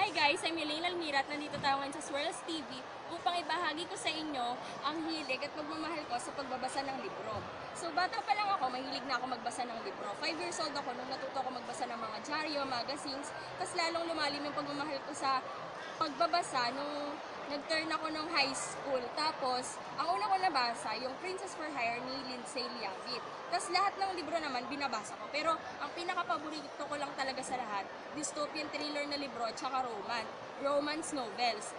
Hi guys, I'm Elaine Almira at nandito tayo ngayon sa Swirls TV upang ibahagi ko sa inyo ang hilig at pagmamahal ko sa pagbabasa ng libro. So bata pa lang ako, mahilig na ako magbasa ng libro. 5 years old ako nung natuto ako magbasa ng mga dyaryo, magazines, tapos lalong lumalim yung pagmamahal ko sa pagbabasa nung nag-turn ako ng high school. Tapos, ang una ko nabasa, yung Princess for Hire ni Lindsay Liavit. Tapos lahat ng libro naman binabasa ko. Pero ang pinaka-paborito ko lang talaga sa lahat, dystopian thriller na libro at saka romance novels.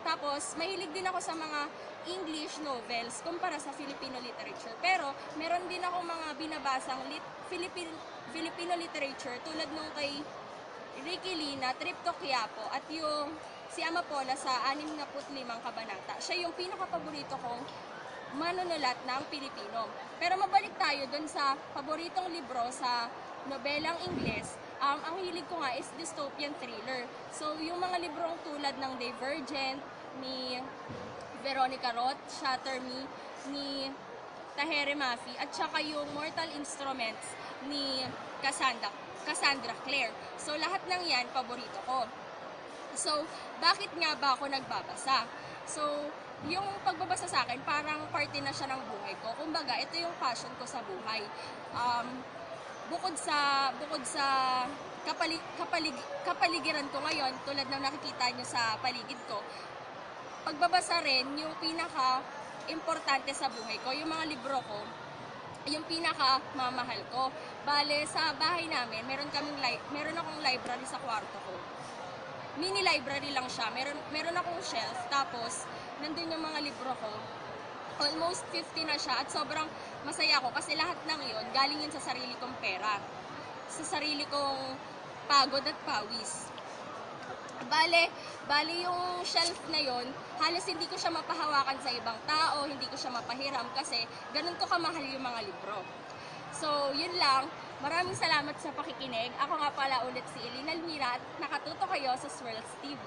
Tapos, mahilig din ako sa mga English novels kumpara sa Filipino literature. Pero, meron din ako mga binabasang Filipino literature tulad nung kay Ricky Lina, Trip to Quiapo at yung si Amapola sa 65 kabanata. Siya yung pinaka-paborito kong manunulat ng Pilipino. Pero mabalik tayo dun sa paboritong libro sa nobelang Ingles. Ang hilig ko nga is dystopian thriller. So, yung mga librong tulad ng Divergent, ni Veronica Roth, Shatter Me, ni Tahereh Mafi, at saka yung Mortal Instruments ni Cassandra Clare. So, lahat ng yan, paborito ko. So, bakit nga ba ako nagbabasa? So, yung pagbabasa sa akin, parang parte na siya ng buhay ko. Kumbaga, ito yung passion ko sa buhay. Bukod sa kapaligiran ko ngayon, tulad ng nakikita nyo sa paligid ko, pagbabasa rin yung pinaka-importante sa buhay ko. Yung mga libro ko, yung pinaka-mamahal ko. Bale, sa bahay namin, meron akong library sa kwarto ko. Mini library lang siya. Meron akong shelf, tapos nandun yung mga libro ko. Almost 50 na siya at sobrang masaya ako kasi lahat ng yun, galing yun sa sarili kong pera. Sa sarili kong pagod at pawis. Bale yung shelf na yon, halos hindi ko siya mapahawakan sa ibang tao, hindi ko siya mapahiram kasi ganun ko kamahal yung mga libro. So, yun lang. Maraming salamat sa pakikinig. Ako nga pala ulit si Elaine Almira at nakatuto kayo sa Swirls TV.